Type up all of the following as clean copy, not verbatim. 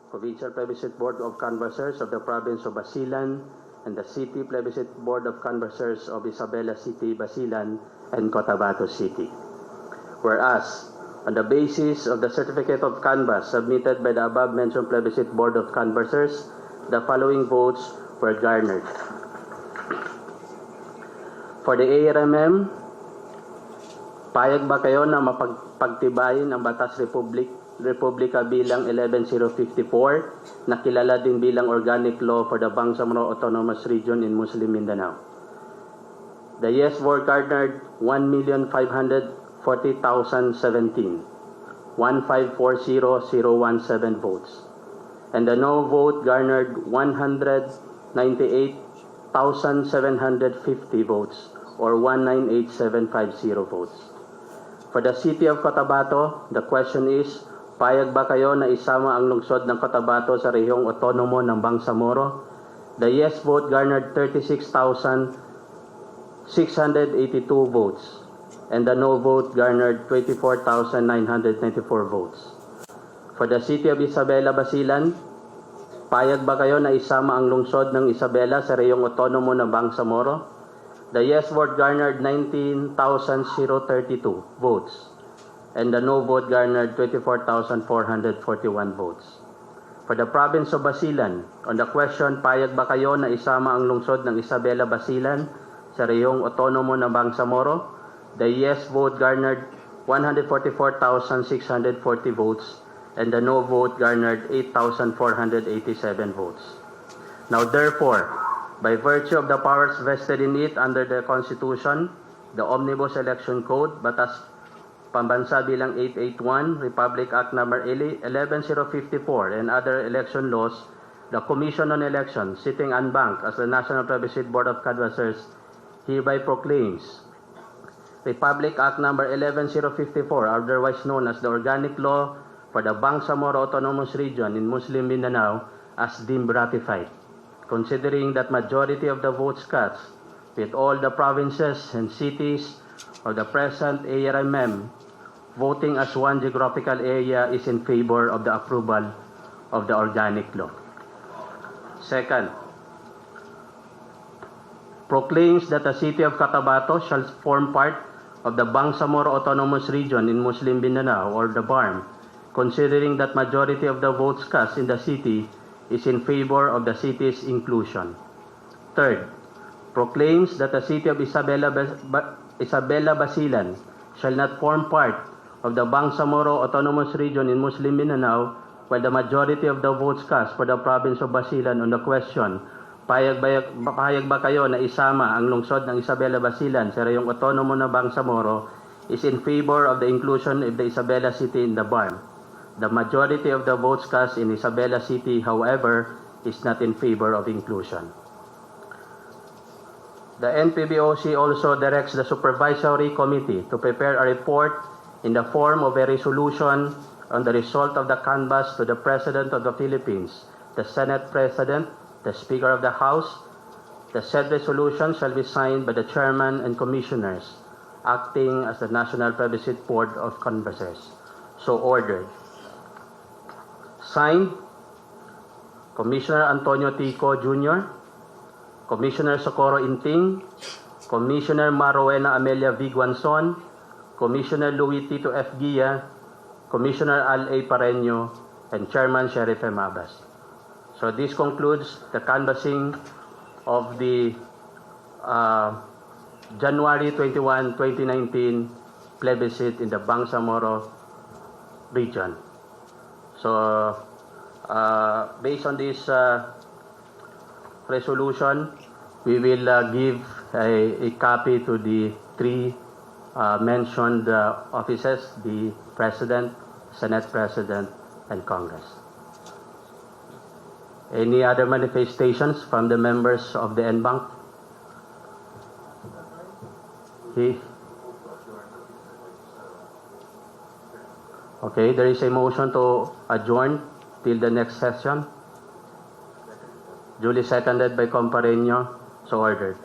Provincial Plebiscite Board of Canvassers of the Province of Basilan, and the City Plebiscite Board of Canvassers of Isabela City, Basilan, and Cotabato City. Whereas, on the basis of the certificate of canvass submitted by the above-mentioned Plebiscite Board of Canvassers, the following votes were garnered. For the ARMM, payag ba kayo na mapagtibayin ang Batas Republika bilang 11054 na kilala din bilang Organic Law for the Bangsamoro Autonomous Region in Muslim Mindanao? The yes vote garnered 1,540,017, 1,540,017 votes. And the no vote garnered 198,750 votes, or 198,750 votes. For the City of Cotabato, the question is, payag ba kayo na isama ang lungsod ng Cotabato sa rehiyong otonomo ng Bangsamoro? The yes vote garnered 36,682 votes, and the no vote garnered 24,994 votes. For the City of Isabela, Basilan, payag ba kayo na isama ang lungsod ng Isabela sa rehiyong otonomo ng Bangsamoro? The yes vote garnered 19,032 votes, and the no vote garnered 24,441 votes. For the province of Basilan, on the question, payag ba kayo na isama ang lungsod ng Isabela, Basilan sa rehiyong otonomo ng Bangsamoro? The yes vote garnered 144,640 votes, and the no vote garnered 8,487 votes. Now therefore, by virtue of the powers vested in it under the Constitution, the Omnibus Election Code, Batas Pambansa bilang 881, Republic Act Number 11054, and other election laws, the Commission on Elections, sitting unbanked as the National Plebiscite Board of Canvassers, hereby proclaims Republic Act Number 11054, otherwise known as the Organic Law for the Bangsamoro Autonomous Region in Muslim Mindanao, as deemed ratified, considering that majority of the votes cast with all the provinces and cities of the present ARMM voting as one geographical area is in favor of the approval of the Organic Law. Second, proclaims that the City of Cotabato shall form part of the Bangsamoro Autonomous Region in Muslim Mindanao, or the BARM, considering that majority of the votes cast in the city is in favor of the city's inclusion. Third, proclaims that the City of Isabela Basilan shall not form part of the Bangsamoro Autonomous Region in Muslim Mindanao, while the majority of the votes cast for the province of Basilan on the question, payag ba kayo na isama ang lungsod ng Isabela Basilan sa rehiyong otonomo na Bangsamoro, is in favor of the inclusion of the Isabela City in the BARM. The majority of the votes cast in Isabela City, however, is not in favor of inclusion. The NPBOC also directs the Supervisory Committee to prepare a report in the form of a resolution on the result of the canvass to the President of the Philippines, the Senate President, the Speaker of the House. The said resolution shall be signed by the Chairman and Commissioners, acting as the National Plebiscite Board of Canvassers. So ordered. Signed, Commissioner Antonio Tico Jr., Commissioner Socorro Inting, Commissioner Marowena Amelia Viguanzon, Commissioner Louis Tito F. Guia, Commissioner Al A. Pareño, and Chairman Sheriff M. Abbas. So this concludes the canvassing of the January 21, 2019 plebiscite in the Bangsamoro region. So, based on this resolution, we will give a copy to the three mentioned offices, the President, Senate President, and Congress. Any other manifestations from the members of the NBank? Okay, there is a motion to adjourn till the next session. Duly seconded by Compareño. So ordered.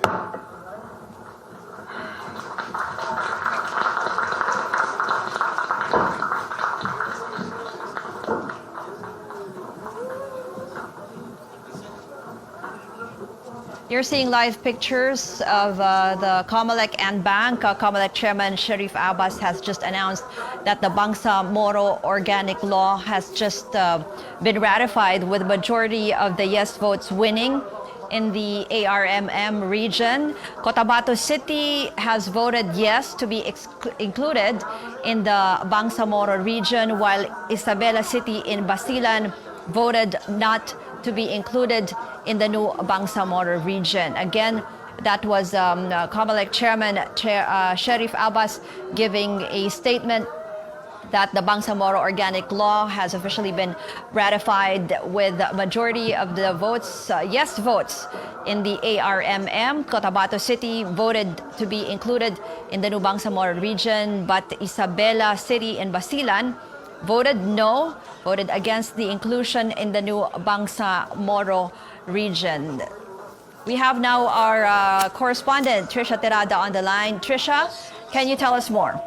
You're seeing live pictures of the Comelec and Bank. Comelec Chairman Sharif Abbas has just announced that the Bangsamoro Organic Law has just been ratified with majority of the yes votes winning in the ARMM region. Cotabato City has voted yes to be included in the Bangsamoro region, while Isabela City in Basilan voted not to be included in the new Bangsamoro region. Again, that was Comelec Chairman Sharif Abbas giving a statement that the Bangsamoro Organic Law has officially been ratified with majority of the votes, yes votes, in the ARMM. Cotabato City voted to be included in the new Bangsamoro region, but Isabela City in Basilan voted no, voted against the inclusion in the new Bangsamoro region. We have now our correspondent, Trisha Terada, on the line. Trisha, can you tell us more?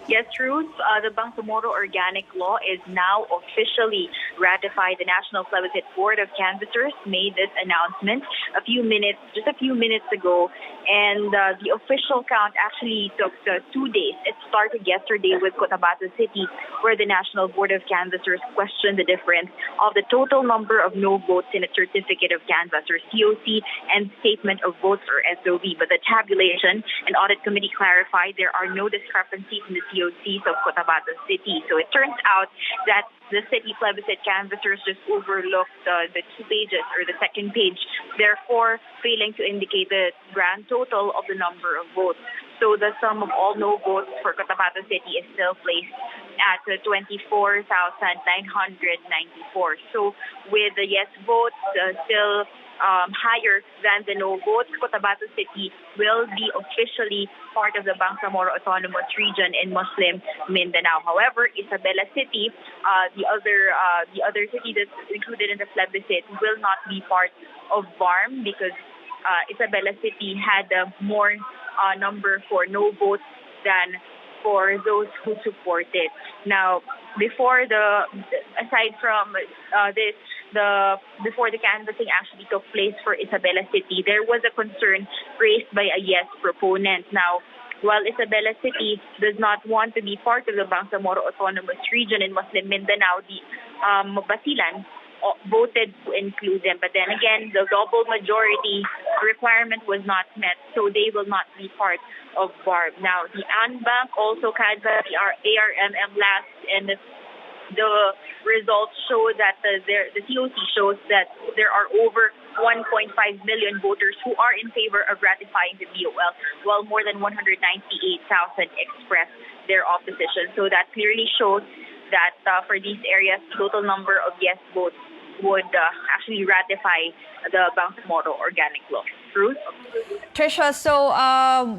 Yes, Ruth, the Bangsamoro Organic Law is now officially ratified. The National Plebiscite Board of Canvassers made this announcement just a few minutes ago, and the official count actually took 2 days. It started yesterday with Cotabato City, where the National Board of Canvassers questioned the difference of the total number of no votes in its Certificate of Canvasser, COC, and Statement of Votes, or SOV. But the tabulation and audit committee clarified there are no discrepancies in the COCs of Cotabato City. So it turns out that the city plebiscite canvassers just overlooked the 2 pages, or the second page, therefore failing to indicate the grand total of the number of votes. So the sum of all no votes for Cotabato City is still placed at 24,994. So with the yes votes still higher than the no votes, Cotabato City will be officially part of the Bangsamoro Autonomous Region in Muslim Mindanao. However, Isabela City, the other city that's included in the plebiscite, will not be part of BARM because Isabela City had more number for no votes than for those who support it. Now, before the canvassing actually took place for Isabela City, there was a concern raised by a yes proponent. Now, while Isabela City does not want to be part of the Bangsamoro Autonomous Region in Muslim Mindanao, the Basilan voted to include them. But then again, the double majority requirement was not met, so they will not be part of BARB. Now, the ANBank also canvassed the ARMM last, and the results show that the COC shows that there are over 1.5 million voters who are in favor of ratifying the BOL, while more than 198,000 expressed their opposition. So that clearly shows that for these areas, the total number of yes votes would actually ratify the Bangsamoro Organic Law. Ruth? Trisha, so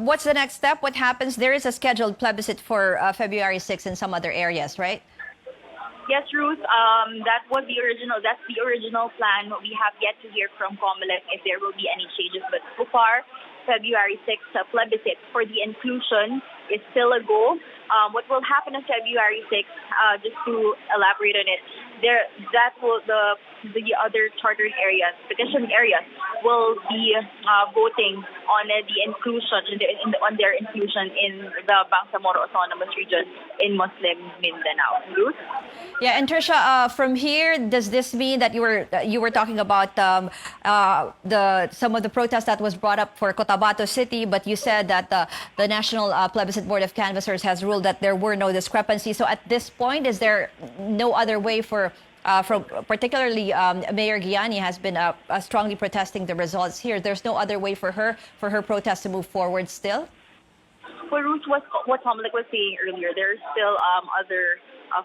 what's the next step? What happens? There is a scheduled plebiscite for February 6th in some other areas, right? Yes, Ruth. That's the original plan. We have yet to hear from Comelec if there will be any changes. But so far, February 6th plebiscite for the inclusion is still a go. What will happen on February 6th, just to elaborate on it, the other chartered areas, petition areas, will be voting on the inclusion on their inclusion in the Bangsamoro Autonomous Region in Muslim Mindanao. Ruth? Yeah, and Trisha, from here, does this mean that you were talking about some of the protests that was brought up for Cotabato City, but you said that the National Plebiscite Board of Canvassers has ruled that there were no discrepancies. So at this point, is there no other way for particularly Mayor Gianni has been strongly protesting the results here? There's no other way for her protest to move forward still? Well, Ruth, what Comelec was saying earlier, there's still other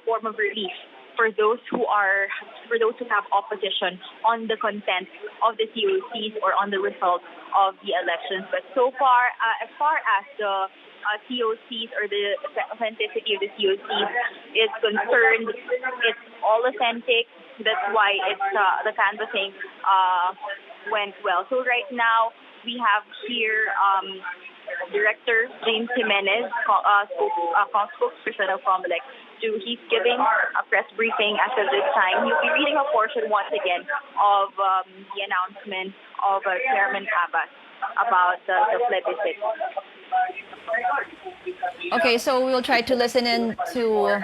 form of relief for those who have opposition on the content of the COCs or on the results of the elections. But so far, as far as the COCs or the authenticity of the COCs is concerned, it's all authentic. That's why the canvassing went well. So right now we have here Director James Jimenez, spokesperson of Comelec, he's giving a press briefing as of this time. He'll be reading a portion once again of the announcement of Chairman Abbas about the plebiscite. Okay, so we'll try to listen in to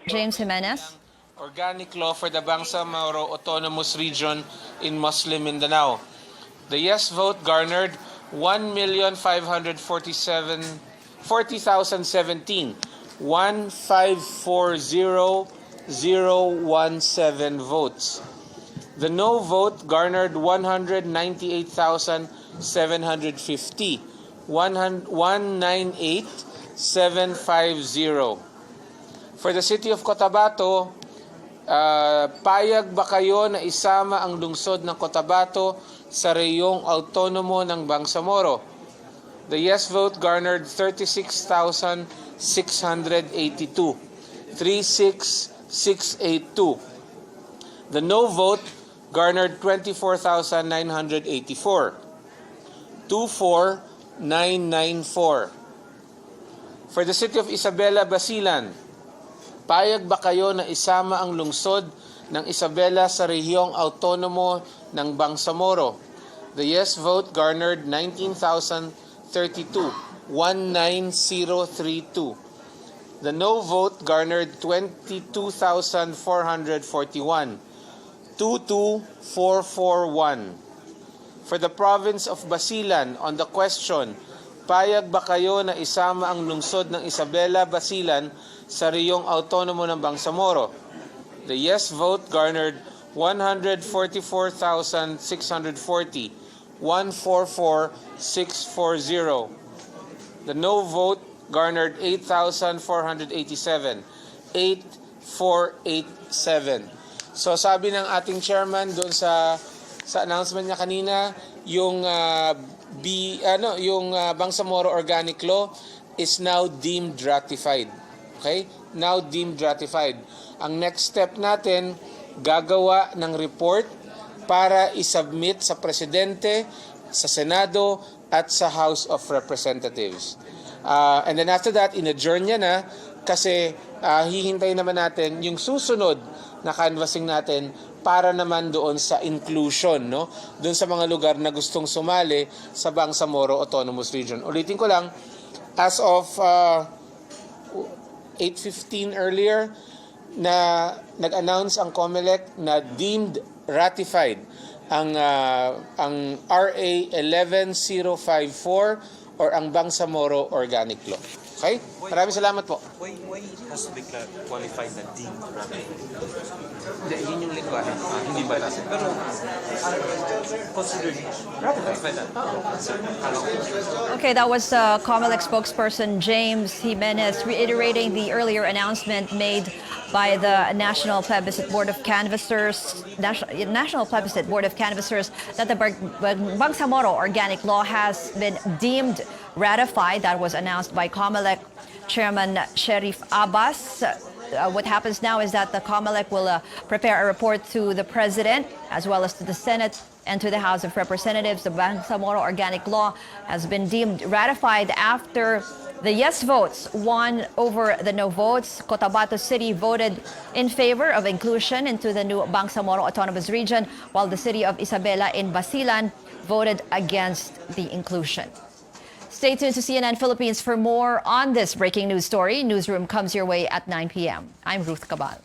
James Jimenez. Organic Law for the Bangsamoro Autonomous Region in Muslim Mindanao. The yes vote garnered 1,540,017 1,540,017 votes. The no vote garnered 198,750 198,750. For the city of Cotabato, payag ba kayo na isama ang lungsod ng Cotabato sa reyong autonomo ng Bangsamoro? The yes vote garnered 36,682. 36,682. The no vote garnered 24,984. 24,994. For the city of Isabela, Basilan, payag ba kayo na isama ang lungsod ng Isabela sa rehiyong autonomo ng Bangsamoro? The yes vote garnered 19,032, 19032. The no vote garnered 22,441, 22,441. For the province of Basilan, on the question, payag ba kayo na isama ang lungsod ng Isabela, Basilan sa reyong autonomo ng Bangsamoro? The yes vote garnered 144,640, 144,640. The no vote garnered 8,487, 8,487. So sabi ng ating chairman doon sa announcement niya kanina, yung Bangsamoro Organic Law is now deemed ratified. Okay? Now deemed ratified. Ang next step natin, gagawa ng report para isubmit sa Presidente, sa Senado, at sa House of Representatives. And then after that, in-adjourn niya na kasi hihintayin naman natin yung susunod na canvassing natin para naman doon sa inclusion, no? Doon sa mga lugar na gustong sumali sa Bangsamoro Autonomous Region. Ulitin ko lang, as of 8:15 earlier, na nag-announce ang Comelec na deemed ratified ang RA 11054 or ang Bangsamoro Organic Law. Okay? Maraming salamat po. Why has to be qualified na deemed ratified? Hindi, yun yung lingwahe. Hindi ba natin? Pero, considered ratified na. Okay, that was Comelec spokesperson James Jimenez reiterating the earlier announcement made by the National Plebiscite Board of Canvassers, National Plebiscite Board of Canvassers, that the Bangsamoro Organic Law has been deemed ratified. That was announced by Comelec Chairman Sharif Abbas. What happens now is that the Comelec will prepare a report to the President as well as to the Senate and to the House of Representatives. The Bangsamoro Organic Law has been deemed ratified after the yes votes won over the no votes. Cotabato City voted in favor of inclusion into the new Bangsamoro Autonomous Region, while the city of Isabela in Basilan voted against the inclusion. Stay tuned to CNN Philippines for more on this breaking news story. Newsroom comes your way at 9 p.m. I'm Ruth Cabal.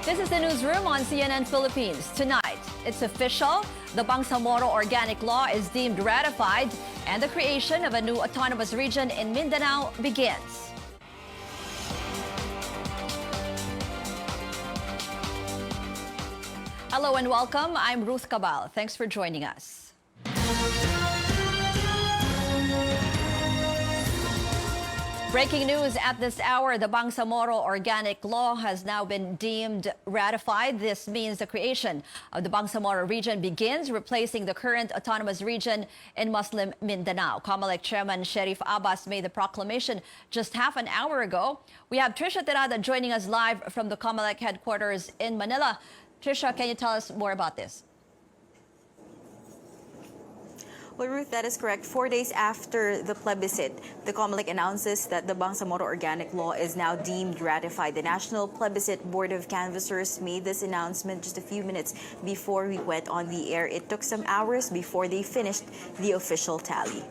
This is the newsroom on CNN Philippines. Tonight, it's official. The Bangsamoro Organic Law is deemed ratified and the creation of a new autonomous region in Mindanao begins. Hello and welcome. I'm Ruth Cabal. Thanks for joining us. Breaking news at this hour, the Bangsamoro Organic Law has now been deemed ratified. This means the creation of the Bangsamoro region begins, replacing the current autonomous region in Muslim Mindanao. Comelec Chairman Sharif Abbas made the proclamation just half an hour ago. We have Trisha Terada joining us live from the Comelec headquarters in Manila. Trisha, can you tell us more about this? Well, Ruth, that is correct. 4 days after the plebiscite, the Comelec announces that the Bangsamoro Organic Law is now deemed ratified. The National Plebiscite Board of Canvassers made this announcement just a few minutes before we went on the air. It took some hours before they finished the official tally.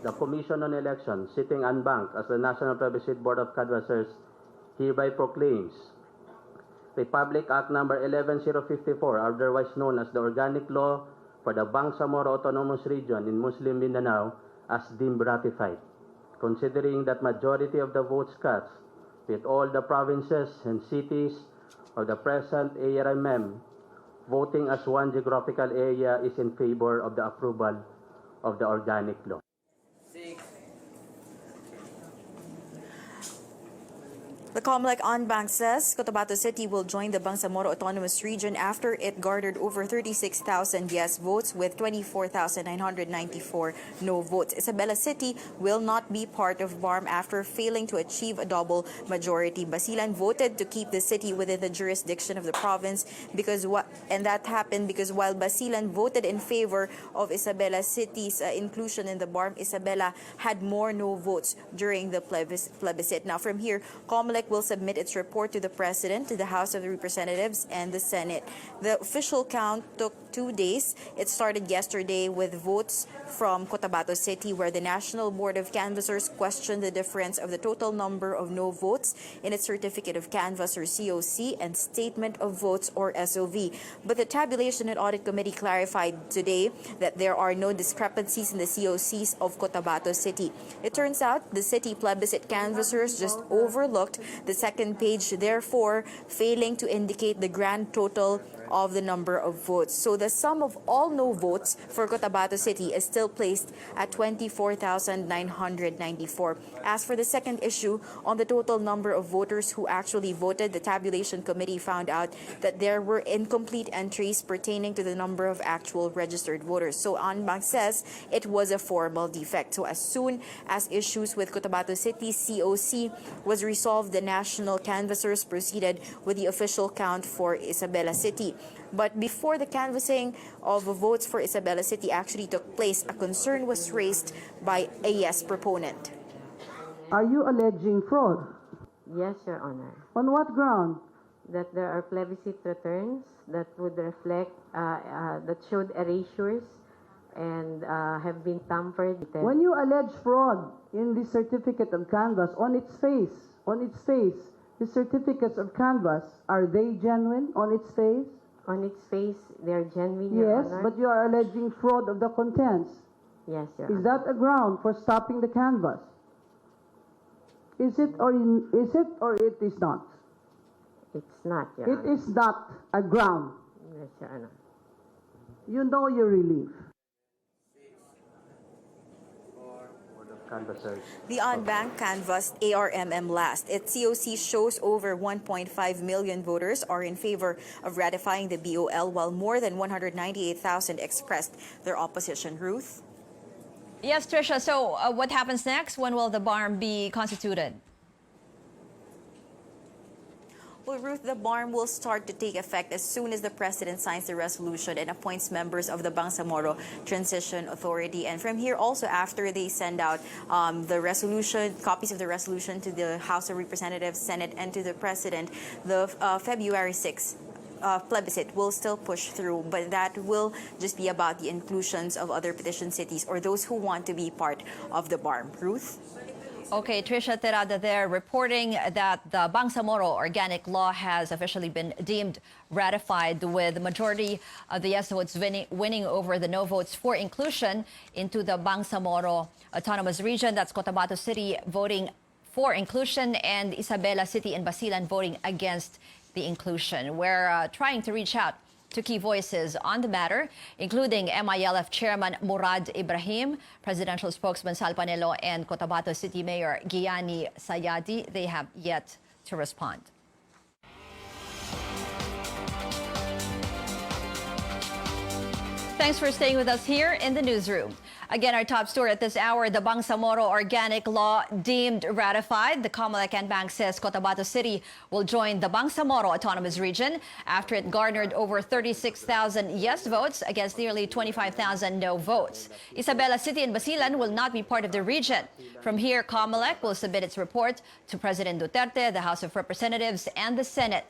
The Commission on Elections, sitting unbanked as the National Plebiscite Board of Canvassers, hereby proclaims Republic Act Number 11054, otherwise known as the Organic Law for the Bangsamoro Autonomous Region in Muslim Mindanao, as deemed ratified, considering that majority of the votes cast with all the provinces and cities of the present ARMM voting as one geographical area is in favor of the approval of the Organic Law. The Comelec on Bank says Cotabato City will join the Bangsamoro Autonomous Region after it garnered over 36,000 yes votes with 24,994 no votes. Isabela City will not be part of BARM after failing to achieve a double majority. Basilan voted to keep the city within the jurisdiction of the province and that happened because while Basilan voted in favor of Isabela City's inclusion in the BARM, Isabela had more no votes during the plebiscite. Now from here, Comelec will submit its report to the President, to the House of Representatives, and the Senate. The official count took 2 days. It started yesterday with votes from Cotabato City, where the National Board of Canvassers questioned the difference of the total number of no votes in its Certificate of Canvass or COC and Statement of Votes or SOV. But the Tabulation and Audit Committee clarified today that there are no discrepancies in the COCs of Cotabato City. It turns out the city plebiscite canvassers just overlooked the second page, therefore failing to indicate the grand total of the number of votes. So the sum of all no votes for Cotabato City is still placed at 24,994. As for the second issue, on the total number of voters who actually voted, the Tabulation Committee found out that there were incomplete entries pertaining to the number of actual registered voters. So Anbang says it was a formal defect. So as soon as issues with Cotabato City's COC was resolved, the national canvassers proceeded with the official count for Isabela City. But before the canvassing of votes for Isabela City actually took place, a concern was raised by a yes proponent. Are you alleging fraud? Yes, Your Honor. On what ground? That there are plebiscite returns that would reflect, that showed erasures and have been tampered with. When you allege fraud in the certificate of canvass, on its face, the certificates of canvass, are they genuine on its face? On its face, they are genuine, Your Yes, Honor. but you are alleging fraud of the contents. Yes, Your Is Honor. that a ground for stopping the canvass? Is it or it is not? It's not, Your It Honor. is not a ground. Yes, Your Honor. You know your relief. Canvassers. The on-bank canvassed ARMM last. Its COC shows over 1.5 million voters are in favor of ratifying the BOL, while more than 198,000 expressed their opposition. Ruth? Yes, Trisha. So what happens next? When will the BARM be constituted? Well, Ruth, the BARM will start to take effect as soon as the President signs the resolution and appoints members of the Bangsamoro Transition Authority. And from here, also after they send out the resolution, copies of the resolution to the House of Representatives, Senate, and to the President, the February 6th plebiscite will still push through, but that will just be about the inclusions of other petition cities or those who want to be part of the BARM. Ruth? Okay, Trisha Terada there reporting that the Bangsamoro Organic Law has officially been deemed ratified, with the majority of the yes votes winning over the no votes for inclusion into the Bangsamoro Autonomous Region. That's Cotabato City voting for inclusion and Isabela City and Basilan voting against the inclusion. We're trying to reach out to key voices on the matter, including MILF Chairman Murad Ibrahim, Presidential Spokesman Sal Panelo, and Cotabato City Mayor Gianni Sayadi. They have yet to respond. Thanks for staying with us here in the newsroom. Again, our top story at this hour, the Bangsamoro Organic Law deemed ratified. The Comelec and Bank says Cotabato City will join the Bangsamoro Autonomous Region after it garnered over 36,000 yes votes against nearly 25,000 no votes. Isabela City and Basilan will not be part of the region. From here, Comelec will submit its report to President Duterte, the House of Representatives, and the Senate.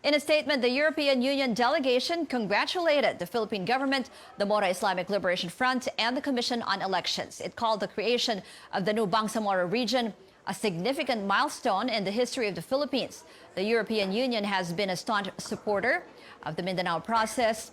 In a statement, the European Union delegation congratulated the Philippine government, the Mora Islamic Liberation Front, and the Commission on Elections. It called the creation of the new Bangsamoro region a significant milestone in the history of the Philippines. The European Union has been a staunch supporter of the Mindanao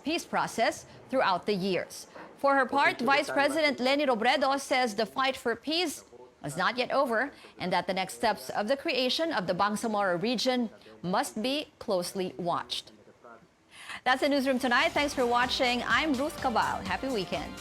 peace process throughout the years. For her part, Vice President Leni Robredo says the fight for peace is not yet over and that the next steps of the creation of the Bangsamoro region must be closely watched. That's the newsroom tonight. Thanks for watching. I'm Ruth Cabal. Happy weekend.